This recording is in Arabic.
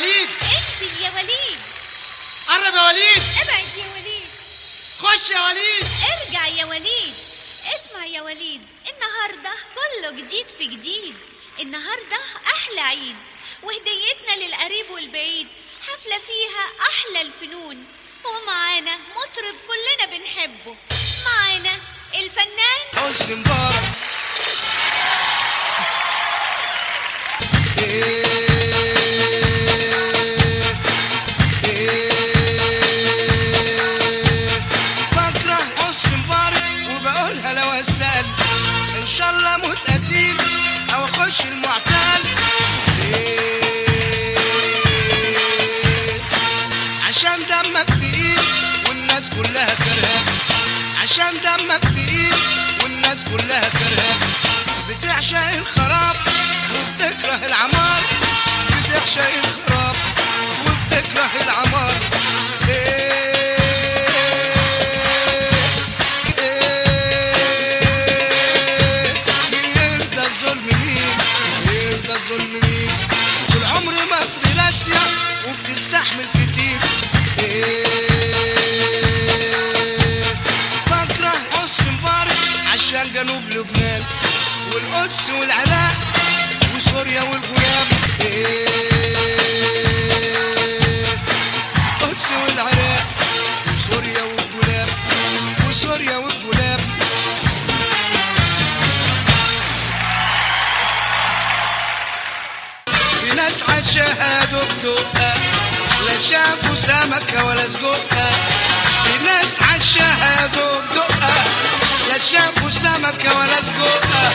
وليد. انزل يا وليد. قرب يا وليد. ابعد يا وليد. خش يا وليد. ارجع يا وليد. اسمع يا وليد، النهارده كله جديد في جديد. النهارده احلى عيد، وهديتنا للقريب والبعيد، حفله فيها احلى الفنون. ومعانا مطرب كلنا بنحبه، معانا الفنان حسني مبارك. بكره حسني مبارك وبقولها لو اسال، ان شاء الله موت قتيل او اخش المعتال. عشان دمك تقيل والناس كلها كرهاك، عشان دمك تقيل والناس كلها كرهاك. بتعشق الخراب وبتكره العمار، بتعشق الخراب وبتكره العمار. يرضى الظلم مين؟ يرضى الظلم مين؟ طول عمر مصر لاسية وبتستحمل كتير. بكره حسني مبارك عشان جنوب لبنان والقدس والعراق وسوريا والغلام. القدس والعراق وسوريا والغلام، وسوريا والغلام. في ناس عاشاها دقدقها، لا شافوا سمكة ولا سجقها. في ناس عاشاها دقدقها، لا شافوا سمكة ولا سجقها.